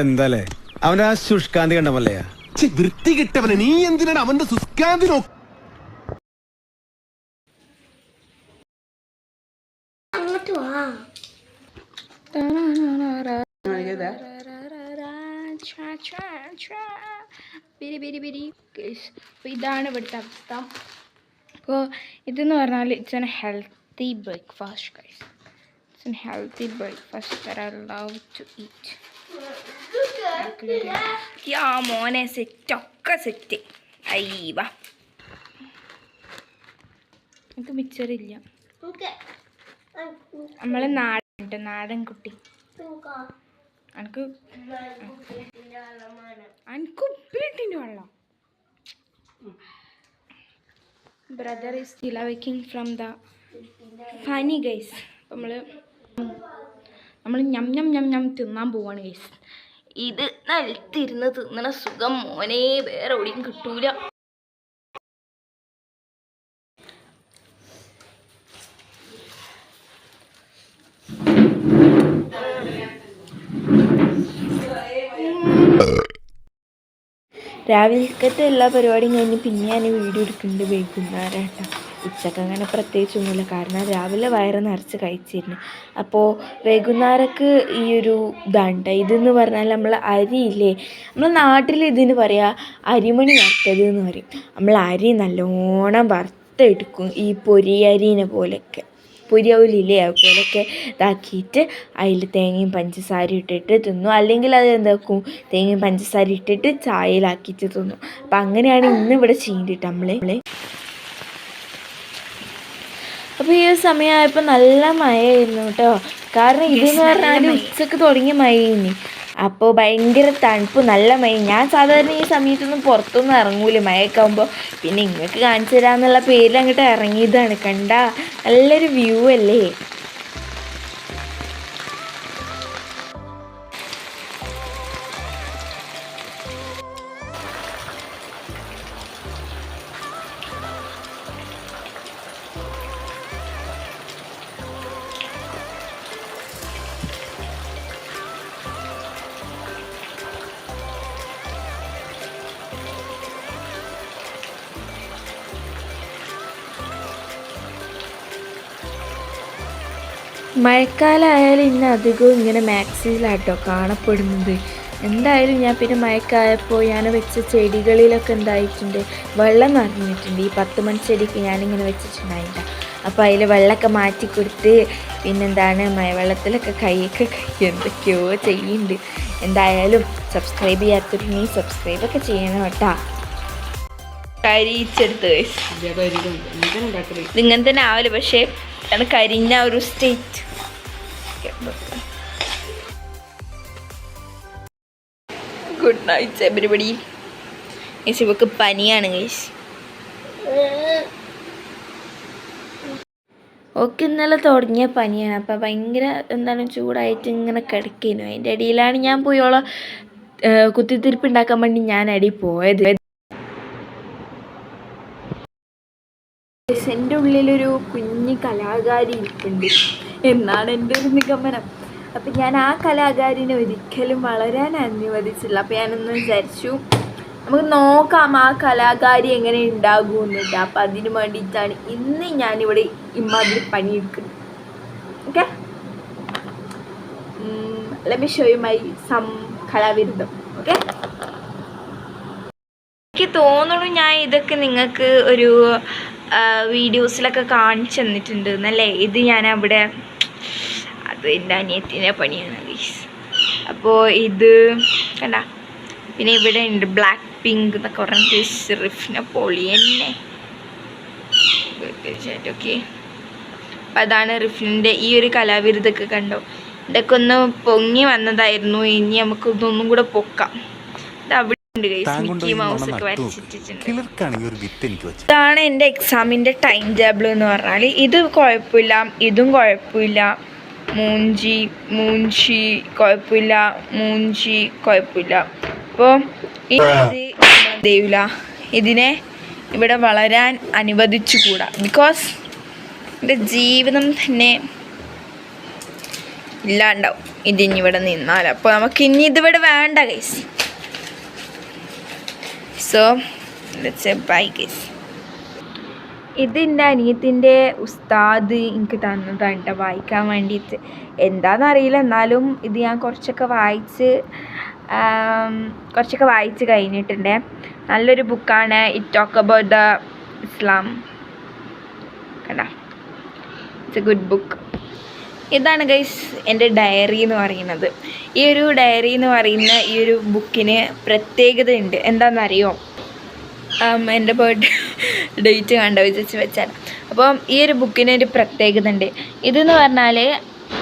എന്താലേ അവന്റെ ആ ശുഷ്കാന്തി കണ്ടമല്ലയാ വൃത്തി കിട്ടവനെ. നീ എന്തിനാണ് അവന്റെ ശുഷ്കാന്തി നോക്ക? ഇതാണ് ഇവിടുത്തെ അവസ്ഥ. അപ്പോൾ ഇതെന്ന് പറഞ്ഞാൽ it's an healthy breakfast guys. It's an healthy breakfast that I love to eat. യാ മോനെ സെറ്റൊക്കെ സെറ്റ്. അയ്യവ എനിക്ക് മിച്ചറില്ല. നമ്മളെ നാടൻ കുട്ടി. എനിക്ക് ഉപ്പിലിട്ടിൻ്റെ വെള്ളം. Brother is still awaking from the funny guys. നമ്മൾ ഞം ഞം ഞം ഞം തിന്നാൻ പോവാണ് ഗൈസ്. ഇത് നിലത്തിരുന്ന് തിന്നണ സുഖം മോനെ വേറെ എവിടെയും കിട്ടൂല. രാവിലത്തെ എല്ലാ പരിപാടിയും കഴിഞ്ഞ് പിന്നെ ഞാൻ വീഡിയോ എടുക്കുന്നുണ്ട് വൈകുന്നേരം കേട്ടോ. ഉച്ചക്ക് അങ്ങനെ പ്രത്യേകിച്ചൊന്നുമില്ല, കാരണം രാവിലെ വയറ് നിറച്ച് കഴിച്ചിരുന്നു. അപ്പോൾ വൈകുന്നേരക്ക് ഈ ഒരു ഇതാണ്. ഇതെന്ന് പറഞ്ഞാൽ നമ്മൾ അരിയില്ലേ, നമ്മൾ നാട്ടിൽ ഇതിന് പറയുക അരിമണി വറുത്തത് എന്ന് പറയും. നമ്മൾ അരി നല്ലോണം വറുത്തെടുക്കും, ഈ പൊരി അരീനെ പോലെയൊക്കെ, പൊരിയൗലില്ലേ അതുപോലെയൊക്കെ ഇതാക്കിയിട്ട് അതിൽ തേങ്ങയും പഞ്ചസാരയും ഇട്ടിട്ട് തിന്നും. അല്ലെങ്കിൽ അത് എന്താക്കും, തേങ്ങയും പഞ്ചസാര ഇട്ടിട്ട് ചായയിലാക്കിയിട്ട് തിന്നും. അപ്പം അങ്ങനെയാണ് ഇന്നിവിടെ ചെയ്തിട്ട് നമ്മൾ. അപ്പോൾ ഈ ഒരു സമയമായപ്പോൾ നല്ല മഴയായിരുന്നു കേട്ടോ. കാരണം ഇതെന്ന് പറഞ്ഞാൽ ഉച്ചക്ക് തുടങ്ങിയ മഴയിനി. അപ്പോൾ ഭയങ്കര തണുപ്പ്, നല്ല മഴ. ഞാൻ സാധാരണ ഈ സമയത്തൊന്നും പുറത്തൊന്നും ഇറങ്ങൂല മഴയൊക്കെ ആകുമ്പോൾ. പിന്നെ ഇങ്ങൾക്ക് കാണിച്ചു തരാമെന്നുള്ള പേരിൽ അങ്ങോട്ട് ഇറങ്ങിയതാണ്. കണ്ട നല്ലൊരു വ്യൂ അല്ലേ. മഴക്കാലമായാലും ഇന്ന് അധികവും ഇങ്ങനെ മാക്സിയിലാട്ടോ കാണപ്പെടുന്നത്. എന്തായാലും ഞാൻ പിന്നെ മഴക്കായപ്പോൾ ഞാൻ വെച്ച ചെടികളിലൊക്കെ എന്തായിട്ടുണ്ട്, വെള്ളം നിറഞ്ഞിട്ടുണ്ട്. ഈ 10 മണി ചെടിക്ക് ഞാനിങ്ങനെ വെച്ചിട്ടുണ്ടായില്ല. അപ്പോൾ അതിൽ വെള്ളമൊക്കെ മാറ്റി കൊടുത്ത് പിന്നെന്താണ് മഴവെള്ളത്തിലൊക്കെ കൈയൊക്കെ എന്തൊക്കെയോ ചെയ്യുന്നുണ്ട്. എന്തായാലും സബ്സ്ക്രൈബ് ചെയ്യാത്തവരുണ്ടെങ്കിൽ സബ്സ്ക്രൈബൊക്കെ ചെയ്യണം കേട്ടോ. കരിച്ചെടുത്ത് ഇതിങ്ങനെ തന്നെ ആവില്ല, പക്ഷേ അത് കരിഞ്ഞ ഒരു സ്റ്റേറ്റ്. Good night everybody. ഇവക്ക് പനിയാണ് ഗൈസ്. ഓക്കെ ഇന്നലെ തുടങ്ങിയ പനിയാണ്. അപ്പം ഭയങ്കര എന്താണ് ചൂടായിട്ട് ഇങ്ങനെ കിടക്കുന്നു. അതിൻ്റെ ഇടയിലാണ് ഞാൻ പോയോളെ കുത്തിത്തിരിപ്പ് ഉണ്ടാക്കാൻ വേണ്ടി ഞാൻ അടിയിൽ പോയത്. എൻ്റെ ഉള്ളിലൊരു കുഞ്ഞു കലാകാരി ഇരിപ്പുണ്ട് എന്നാണ് എൻ്റെ ഒരു നിഗമനം. അപ്പം ഞാൻ ആ കലാകാരിനെ ഒരിക്കലും വളരാൻ അനുവദിച്ചില്ല. അപ്പം ഞാനൊന്ന് വിചാരിച്ചു നമുക്ക് നോക്കാം ആ കലാകാരി എങ്ങനെ ഉണ്ടാകുമെന്നില്ല. അപ്പം അതിന് വേണ്ടിയിട്ടാണ് ഇന്ന് ഞാനിവിടെ ഇമ്മാതിരി പണിയെടുക്കുന്നത്. Okay, let me show you my some കലാവിരുദ്ധം. ഓക്കെ, എനിക്ക് തോന്നുന്നു ഞാൻ ഇതൊക്കെ നിങ്ങൾക്ക് ഒരു വീഡിയോസിലൊക്കെ കാണിച്ചു തന്നിട്ടുണ്ട് എന്നല്ലേ. ഇത് ഞാൻ അവിടെ, അത് എൻ്റെ അനിയത്തിൻ്റെ പണിയാണ് ഗൈസ്. അപ്പോൾ ഇത് കണ്ട, പിന്നെ ഇവിടെ ഉണ്ട് ബ്ലാക്ക് പിങ്ക് എന്നൊക്കെ പറഞ്ഞിട്ട് റിഫിനെ പൊളി തന്നെ. ഓക്കെ, അപ്പം അതാണ് റിഫിൻ്റെ ഈ ഒരു കലാവിരുദ്ധൊക്കെ കണ്ടോ. ഇതൊക്കെ ഒന്ന് പൊങ്ങി വന്നതായിരുന്നു. ഇനി നമുക്ക് ഇതൊന്നും കൂടെ പൊക്കാം. ഇത് അവിടെ ഇതാണ് എൻ്റെ എക്സാമിൻ്റെ ടൈം ടേബിൾ എന്ന് പറഞ്ഞാൽ. ഇത് കുഴപ്പമില്ല, ഇതും കുഴപ്പമില്ല, മൂഞ്ചി കുഴപ്പമില്ല, മൂഞ്ചി കുഴപ്പമില്ല. അപ്പോൾ ദൈവമില്ല, ഇതിനെ ഇവിടെ വളരാൻ അനുവദിച്ചുകൂടാ. ബിക്കോസ് എൻ്റെ ജീവിതം തന്നെ ഇല്ലാണ്ടാവും ഇതിനി ഇവിടെ നിന്നാൽ. അപ്പോൾ നമുക്ക് ഇനി ഇതിവിടെ വേണ്ട ഗൈസ്. So bye guys. ഇത് എൻ്റെ അനിയത്തിൻ്റെ ഉസ്താദ് എനിക്ക് തന്നതാണ് കേട്ടോ വായിക്കാൻ വേണ്ടിയിട്ട്. എന്താണെന്നറിയില്ല, എന്നാലും ഇത് ഞാൻ കുറച്ചൊക്കെ വായിച്ച് കഴിഞ്ഞിട്ടുണ്ട്. നല്ലൊരു ബുക്കാണ്. ഇറ്റ് ടോക്ക് അബൌട്ട് ദ ഇസ്ലാം. കണ്ട, ഇറ്റ്സ് എ ഗുഡ് ബുക്ക്. ഇതാണ് ഗൈസ് എൻ്റെ ഡയറി എന്ന് പറയുന്നത്. ഈ ഒരു ഡയറി എന്ന് പറയുന്ന ഈ ഒരു ബുക്കിന് പ്രത്യേകത ഉണ്ട്. എന്താണെന്നറിയോ? എൻ്റെ ബർത്ത്ഡേ ഡേറ്റ് കണ്ട വെച്ചാൽ. അപ്പം ഈ ഒരു ബുക്കിന് ഒരു പ്രത്യേകത ഉണ്ട്. ഇതെന്ന് പറഞ്ഞാൽ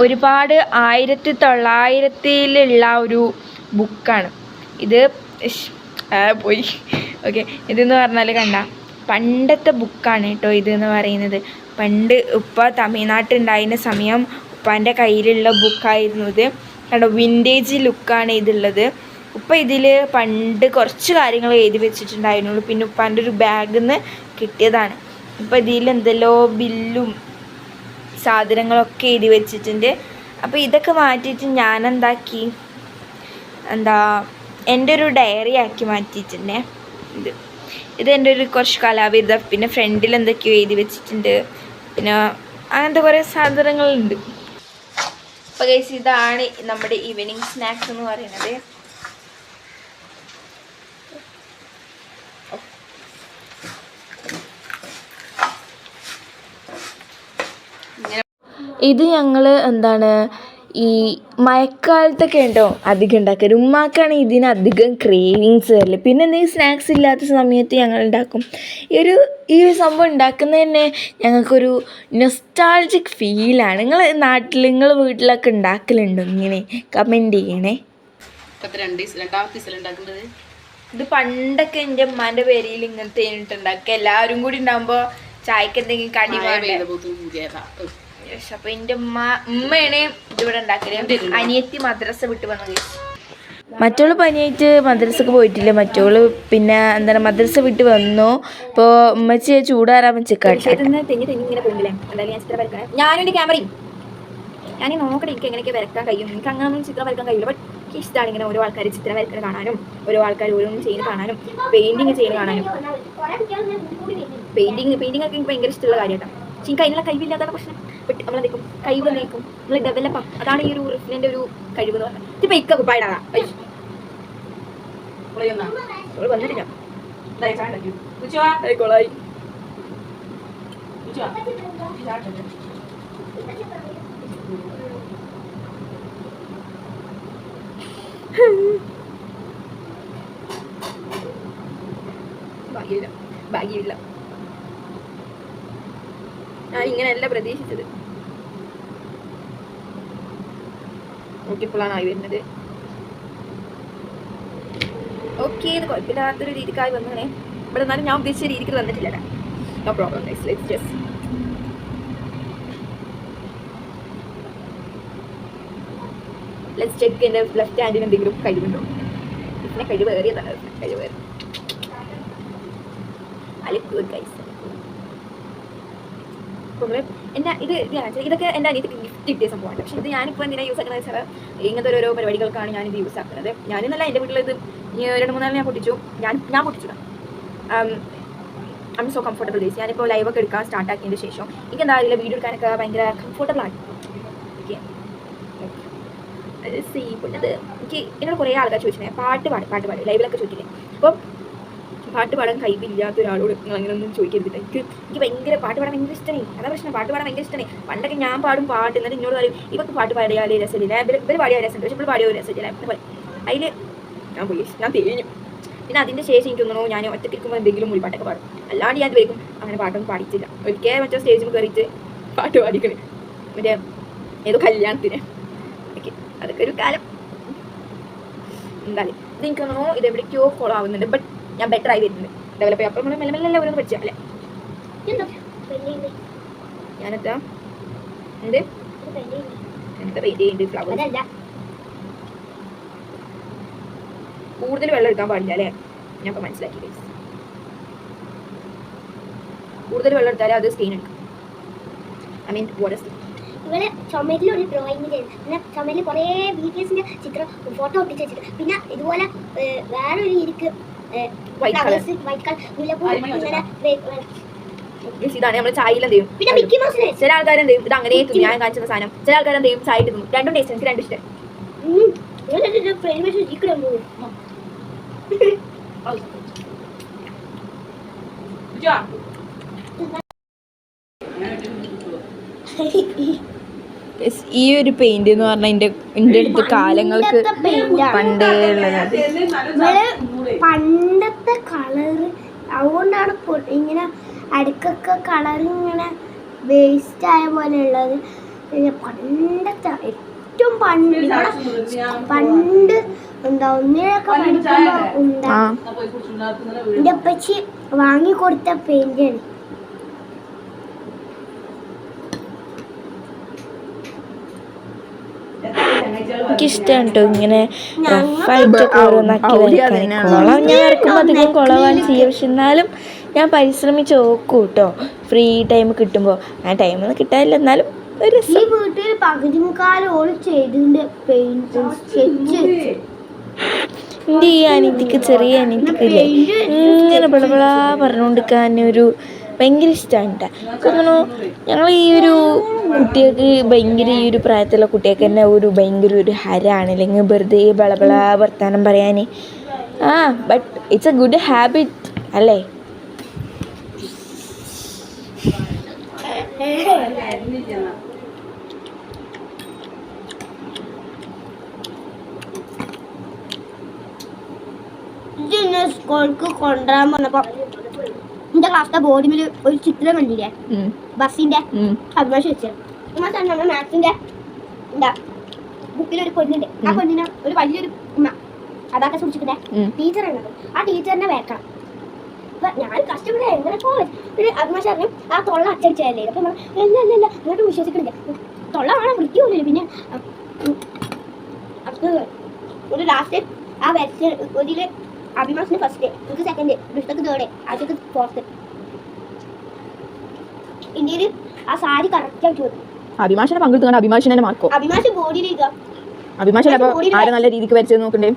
ഒരുപാട് 1900-ലുള്ള ഒരു ബുക്കാണ് ഇത്. പോയി ഓക്കെ. ഇതെന്ന് പറഞ്ഞാൽ കണ്ട പണ്ടത്തെ ബുക്കാണ് കേട്ടോ ഇതെന്ന് പറയുന്നത്. പണ്ട് ഉപ്പ തമിഴ്നാട്ടിലുണ്ടായിരുന്ന സമയം ഉപ്പാൻ്റെ കയ്യിലുള്ള ബുക്കായിരുന്നു ഇത്. കണ്ടോ, വിൻറ്റേജ് ലുക്കാണ് ഇതുള്ളത്. ഉപ്പ ഇതിൽ പണ്ട് കുറച്ച് കാര്യങ്ങൾ എഴുതി വെച്ചിട്ടുണ്ടായിരുന്നുള്ളൂ. പിന്നെ ഉപ്പാൻ്റെ ഒരു ബാഗിൽ നിന്ന് കിട്ടിയതാണ്. അപ്പോൾ ഇതിൽ എന്തെല്ലോ ബില്ലും സാധനങ്ങളൊക്കെ എഴുതി വെച്ചിട്ടുണ്ട്. അപ്പോൾ ഇതൊക്കെ മാറ്റിയിട്ട് ഞാനെന്താക്കി, എൻ്റെ ഒരു ഡയറി ആക്കി മാറ്റിയിട്ടുണ്ടേ. ഇതെൻ്റെ ഒരു കുറച്ച് കലാവിരുദ്ധ. പിന്നെ ഫ്രണ്ടിൽ എന്തൊക്കെയോ എഴുതി വെച്ചിട്ടുണ്ട്. പിന്നെ അങ്ങനത്തെ കുറേ സാധനങ്ങളുണ്ട്. അപ്പോൾ ഗൈസ്, ഇതാണ് നമ്മുടെ ഈവനിങ് സ്നാക്സ് എന്ന് പറയുന്നത്. ഇത് ഞങ്ങൾ ഈ മഴക്കാലത്തൊക്കെ ഉണ്ടോ അധികം ഉണ്ടാക്കല്. ഉമ്മാക്കാണ് ഇതിനധികം ക്രേവിങ്സ് വരല്. പിന്നെ എന്തെങ്കിലും സ്നാക്സ് ഇല്ലാത്ത സമയത്ത് ഞങ്ങൾ ഉണ്ടാക്കും. ഈ ഒരു സംഭവം ഉണ്ടാക്കുന്നത് തന്നെ ഞങ്ങൾക്കൊരു നൊസ്റ്റാൾജിക് ഫീലാണ്. നിങ്ങൾ വീട്ടിലൊക്കെ ഉണ്ടാക്കലുണ്ടോ? ഇങ്ങനെ കമൻറ്റ് ചെയ്യണേ. ഇത് പണ്ടൊക്കെ എൻ്റെ ഉമ്മാൻ്റെ പേരിൽ ഇങ്ങനത്തെ ഉണ്ടാക്കുക. എല്ലാവരും കൂടി ഉണ്ടാകുമ്പോൾ ചായക്ക് എന്തെങ്കിലും കടി വേണ്ടേ. അപ്പോൾ എൻ്റെ ഉമ്മയാണ് ഇതിവിടെ ഉണ്ടാക്കല്. അനിയത്തി മദ്രസ വിട്ട് വന്നത്. മറ്റോള് പനിയായിട്ട് മദ്രസക്ക് പോയിട്ടില്ല. മറ്റോള് പിന്നെ മദ്രസ വിട്ട് വന്നു. ഇപ്പോൾ ഉമ്മച്ചി ചൂടാറാൻ വെച്ചേക്കാട്ടെ. ഇങ്ങനെ പോകുന്നില്ലേ. എന്തായാലും ഞാൻ ചിത്രം വരക്കണേ. ഞാനെൻ്റെ ക്യാമറയും ഞാൻ നോക്കട്ടെ എനിക്ക് എങ്ങനെയൊക്കെ വരക്കാൻ കഴിയും. എനിക്ക് അങ്ങനെ ഒന്നും ചിത്രം വരക്കാൻ കഴിയില്ല. ബട്ട് എനിക്ക് ഇഷ്ടമാണ് ഇങ്ങനെ ഓരോ ആൾക്കാർ ചിത്രം വരക്കുന്നത് കാണാനും ഓരോ ആൾക്കാർ ഓരോന്നും ചെയ്യുന്നത് കാണാനും പെയിൻറ്റിങ് ചെയ്യുന്നത് കാണാനും. പെയിൻറ്റിങ് ഒക്കെ എനിക്ക് ഭയങ്കര ഇഷ്ടമുള്ള കാര്യമായിട്ടാണ്. പക്ഷെ എനിക്ക് അതിനുള്ള കഴിവില്ലാതാണ് പ്രശ്നം. ബട്ട് നമ്മളെന്തെങ്കിലും കഴിവ് നയിക്കും, നമ്മൾ ഡെവലപ്പ്. അതാണ് ഈ ഒരു റിഫിലിൻ്റെ ഒരു കഴിവ് എന്ന് പറഞ്ഞാൽ. ഇപ്പം ഇക്ക കുപ്പായിടാ വന്നിട്ടില്ല. ഭാഗ്യമില്ല. ഞാൻ ഇങ്ങനെയല്ല പ്രതീക്ഷിച്ചത്. നോക്കിയപ്പോഴാണ് ആയി വരുന്നത്. ഓക്കെ, ഇത് കുഴപ്പമില്ലാത്തൊരു രീതിക്കായി വന്നേ. ഇവിടെ എന്നാലും ഞാൻ ഉദ്ദേശിച്ച രീതിക്ക് വന്നിട്ടില്ല. No problem. ലെറ്റ്സ് ചെക്ക് എൻ്റെ ലെഫ്റ്റ് ഹാൻഡിന് എന്തെങ്കിലും കഴിവുണ്ടോ. പിന്നെ കഴിവേറിയതാണ്. കഴിവേറി ഗുഡ് ഗൈസ്. ഇതൊക്കെ എൻ്റെ അനിയത്തിക്ക് ഗിഫ്റ്റ് കിട്ടിയ സംഭവമാണ്. പക്ഷേ ഇത് ഞാനിപ്പോൾ എന്തിനാണ് യൂസ് ആക്കുന്നത് വെച്ചാൽ ഇങ്ങനത്തെ ഓരോ പരിപാടികൾക്കാണ് ഞാനിത് യൂസ് ആക്കുന്നത്. ഞാനെന്നല്ല, എൻ്റെ വീട്ടിൽ ഇത് 2-3 ഞാൻ പൊട്ടിച്ചു. ഞാൻ പൊട്ടിച്ചു. I M so comfortable days. ഞാനിപ്പോൾ ലൈവൊക്കെ എടുക്കാൻ സ്റ്റാർട്ട് ആക്കിയതിന് ശേഷം എനിക്ക് എന്താ അറിയില്ല, വീഡിയോ എടുക്കാനൊക്കെ ഭയങ്കര കംഫർട്ടബിൾ ആണ്. ഓക്കെ, അത് എനിക്ക് എന്നോട് കുറേ ആൾക്കാർ ചോദിച്ചിട്ടുണ്ടായി പാട്ട് പാടും ലൈവിലൊക്കെ ചോദിക്കില്ലേ. അപ്പം പാട്ട് പാടാൻ കഴിവില്ലാത്ത ഒരാളോട് നിങ്ങൾ അങ്ങനെയൊന്നും ചോദിക്കരുത്. എനിക്ക് ഭയങ്കര പാട്ട് പാടാൻ ഭയങ്കര ഇഷ്ടമാണ്. അതാ പ്രശ്നം, പാട്ട് പാടാൻ ഭയങ്കര ഇഷ്ടമാണ്. പണ്ടൊക്കെ ഞാൻ പാടും പാട്ട്, എന്നിട്ട് എന്നോട് പറയും ഇവർക്ക് പാട്ട് പാടിയാലേ രസമില്ല, ഇവർ പാടിയാൽ രസമുണ്ട്, പക്ഷെ ഇപ്പോൾ പാടിയോ രസമില്ല. അതിൽ ഞാൻ തേഞ്ഞു. പിന്നെ അതിൻ്റെ ശേഷം എനിക്ക് തോന്നുന്നു ഞാൻ ഒറ്റയ്ക്കിരിക്കുമ്പോൾ എന്തെങ്കിലും ഒരു പാട്ടൊക്കെ പാടും. അല്ലാണ്ട് ഞാൻ വരും അങ്ങനെ പാട്ടൊന്നും പാടിച്ചില്ല. ഒരിക്കൽ മറ്റേ സ്റ്റേജിൽ കയറിയിട്ട് പാട്ട് പാടിക്കണേ, മറ്റേ ഏതോ കല്യാണത്തിന്. ഓക്കെ, അതൊക്കെ ഒരു കാലം. എന്തായാലും ഇത് എനിക്ക് തോന്നുന്നു ഇത് എവിടേക്കോ ഫോളോ ആവുന്നുണ്ട്. ബട്ട് ഞാൻ ബെറ്റർ ആയി വരുന്നുണ്ട്, ഡെവലപ്പ് ചെയ്യും. അപ്പം നമ്മൾ മെല്ലെ ഓരോന്ന് പഠിച്ചാൽ അല്ലേ. ഞാനെത്താ എന്ത് എന്താ പെയിന്റ് ചെയ്യുന്നുണ്ട് ഫ്ലവർ. കൂടുതൽ വെള്ളം എടുക്കാൻ പാടില്ല അല്ലേ. ഞാൻ ഇപ്പം മനസ്സിലാക്കി. കൂടുതൽ വെള്ളം എടുത്താലേ അത് സ്റ്റെയിൻ എടുക്കും. I mean water stain. ഇവള് ചുമരിലൊരു ഡ്രോയിങ് ചെയ്തു. പിന്നെ ചുമരിൽ കുറേ BTSന്റെ ചിത്രം ഫോട്ടോ ഒട്ടിച്ച് വെച്ചിട്ട് പിന്നെ ഇതുപോലെ വേറൊരു രീതിക്ക് വൈറ്റ് കളർ മുല്ലപ്പൂ ഇങ്ങനെ ഇതാണ് നമ്മൾ ചായയിൽ എന്ത് ചെയ്യും പിന്നെ മിക്കി മൗസിനെ ചില ആൾക്കാർ എന്ത് ചെയ്യും ഇത് അങ്ങനെ തിന്നും ഞാൻ കാണിച്ച സാധനം ചില ആൾക്കാർ എന്ത് ചെയ്യും ചായ തിന്നും രണ്ടും ടേസ്റ്റ് എനിക്ക് രണ്ടും ഇഷ്ടം ഈ ഒരു പെയിന്റ് എന്ന് പറഞ്ഞാൽ എൻ്റെ അടുത്ത് കാലങ്ങൾക്ക് പണ്ടേ ഉള്ളത് പണ്ടത്തെ കളറ് അതുകൊണ്ടാണ് ഇങ്ങനെ അടുക്കൊക്കെ കളർ ഇങ്ങനെ വേസ്റ്റ് ആയ പോലെ ഉള്ളത്. പണ്ടത്തെ ഏറ്റവും പണ്ട് എന്താ ഒന്നിനൊക്കെ പഠിക്കുമ്പോ ഉണ്ടാ എൻ്റെ അപ്പച്ചി വാങ്ങിക്കൊടുത്ത പെയിന്റാണ്. എനിക്കിഷ്ടമാണ് കേട്ടോ ഇങ്ങനെ റഫായിട്ടൊക്കെ ഓരോന്നാക്കി വരയ്ക്കാൻ. കുളം ഞാൻ വരക്കുമ്പോൾ അധികം കുളവാണ് ചെയ്യുക. പക്ഷെ എന്നാലും ഞാൻ പരിശ്രമിച്ച് നോക്കും കേട്ടോ ഫ്രീ ടൈം കിട്ടുമ്പോൾ. ആ ടൈമൊന്നും കിട്ടാനില്ല എന്നാലും ഒരു ഈ വീട്ടിൽ പകുതി മുക്കാലോളം ചെയ്തിട്ടുണ്ട് പെയിന്റ് സ്കെച്ച്. എൻ്റെ ഈ അനിയത്തിക്ക് ചെറിയ അനിയത്തിക്കില്ലേ ഇങ്ങനെ ബളബളാ പറഞ്ഞുകൊണ്ടിരിക്കാൻ ഒരു ഭയങ്കര ഇഷ്ടമാണ് കേട്ടോ. കാരണം ഞങ്ങൾ ഈ ഒരു കുട്ടികൾക്ക് ഭയങ്കര ഈ ഒരു പ്രായത്തിലുള്ള കുട്ടികൾക്ക് തന്നെ ഒരു ഭയങ്കര ഒരു ഹരമാണ് അല്ലെങ്കിൽ വെറുതെ ബളബള വർത്താനം പറയാൻ. But it's A good habit അല്ലേ? സ്കൂൾക്ക് കൊണ്ടുവരാൻ വന്നപ്പോ എന്റെ ക്ലാസ്സിലെ ബോർഡിൽ ഒരു ചിത്രം കണ്ടില്ലേ ബസ്സിന്റെ അഭിലാഷ് വെച്ചത്. നമ്മുടെ മാത്സിന്റെ എന്താ ബുക്കിലൊരു പെണ്ണുണ്ട്. ആ പെണ്ണിനെ ഒരു വലിയൊരു ഉമ്മ അതൊക്കെ സൂക്ഷിക്കുന്നേ ടീച്ചർ ഉള്ളത്. ആ ടീച്ചറിനെ വേക്കണം. അപ്പൊ ഞാൻ കഷ്ടപ്പെടെ എങ്ങനെ ഒരു അഭിലാഷ് അറിഞ്ഞു ആ തൊള്ള അച്ചടിച്ചതല്ലേ. അപ്പൊ ഇല്ല ഇങ്ങോട്ട് വിശ്വസിക്കണില്ല. തൊള്ള കാണാൻ വൃത്തിയൊന്നുമില്ല. പിന്നെ ഒരു ലാസ്റ്റ് ആ വരച്ച ഇതില് അഭിമാഷിന് ഫസ്റ്റ്, എനിക്ക് സെക്കൻഡ്, ദുഷ്ടക്ക് തേർഡ്, ആശയ്ക്ക് ഫോർത്ത്. ഇന്ത്യയിൽ ആ സാരി കറക്റ്റ് ആയിട്ട് വരും. അഭിമാഷനെ പങ്കെടുത്തു അഭിമാഷനെ മാർക്കോ അഭിമാഷ് ബോഡിയിലേക്ക് അഭിമാഷൻ ആരെ നല്ല രീതിക്ക് വരച്ചത് നോക്കണ്ടേ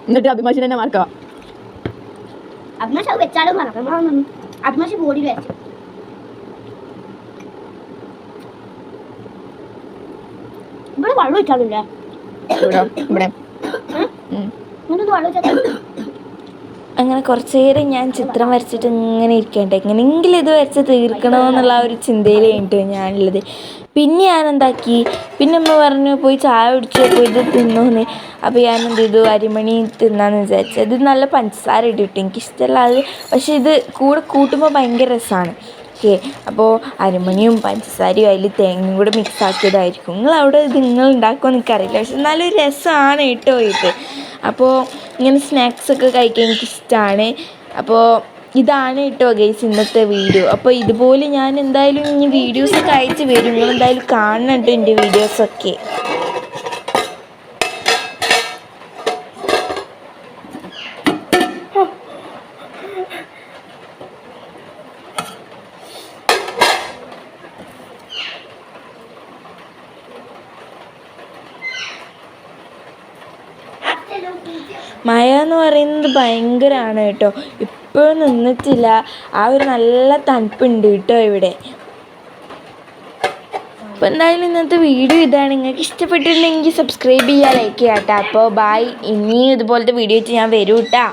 എന്നിട്ട് അഭിമാഷൻ തന്നെ മാർക്കാ. അഭിമാഷ് അത് വെച്ചാലും പറഞ്ഞു അഭിമാഷ് ബോഡിയിൽ വരച്ചു. ഇവിടെ വെള്ളം വെച്ചാലില്ലേ ഇവിടെ അങ്ങനെ കുറച്ച് നേരം ഞാൻ ചിത്രം വരച്ചിട്ട് ഇങ്ങനെ ഇരിക്കട്ടെ എങ്ങനെയെങ്കിലും ഇത് വരച്ച് തീർക്കണമെന്നുള്ള ഒരു ചിന്തയിൽ കഴിഞ്ഞിട്ട് ഞാനുള്ളത്. പിന്നെ ഞാൻ എന്താക്കി, പിന്നെ അമ്മ പറഞ്ഞു പോയി ചായ കുടിച്ചു പോയി ഇത് തിന്നോന്ന്. അപ്പോൾ ഞാൻ എന്ത് ചെയ്തു, അരിമണി തിന്നാന്ന് വിചാരിച്ചു. ഇത് നല്ല പഞ്ചസാര ഇട്ടിട്ട് എനിക്കിഷ്ടമല്ല അത്, പക്ഷെ ഇത് കൂടെ കൂട്ടുമ്പോൾ ഭയങ്കര രസമാണ്. ഓക്കെ, അപ്പോൾ അരിമണിയും പഞ്ചസാരയും അതിൽ തേങ്ങയും കൂടെ മിക്സ് ആക്കിയതായിരിക്കും. നിങ്ങളവിടെ ഇത് നിങ്ങൾ ഉണ്ടാക്കുമെന്ന് എനിക്കറിയില്ല, പക്ഷെ നല്ലൊരു രസമാണ് കേട്ടോ ഇത്. അപ്പോൾ ഇങ്ങനെ സ്നാക്സൊക്കെ കഴിക്കാൻ എനിക്കിഷ്ടമാണ്. അപ്പോൾ ഇതാണ് കേട്ടോ ഗൈസ് ഇന്നത്തെ വീഡിയോ. അപ്പോൾ ഇതുപോലെ ഞാൻ എന്തായാലും ഇനി വീഡിയോസൊക്കെ അയച്ച് വരും. നിങ്ങളെന്തായാലും കാണുന്നുണ്ട് എൻ്റെ വീഡിയോസൊക്കെ. മഴ എന്ന് പറയുന്നത് ഭയങ്കരമാണ് കേട്ടോ, ഇപ്പോഴും നിന്നിട്ടില്ല. ആ ഒരു നല്ല തണുപ്പുണ്ട് കേട്ടോ ഇവിടെ. അപ്പോൾ എന്തായാലും ഇന്നത്തെ വീഡിയോ ഇതാണ്. നിങ്ങൾക്ക് ഇഷ്ടപ്പെട്ടിട്ടുണ്ടെങ്കിൽ സബ്സ്ക്രൈബ് ചെയ്യുക, ലൈക്ക് ചെയ്യാം കേട്ടോ. അപ്പോൾ ബായ്, ഇനിയും ഇതുപോലത്തെ വീഡിയോ വെച്ച് ഞാൻ വരും കേട്ടോ.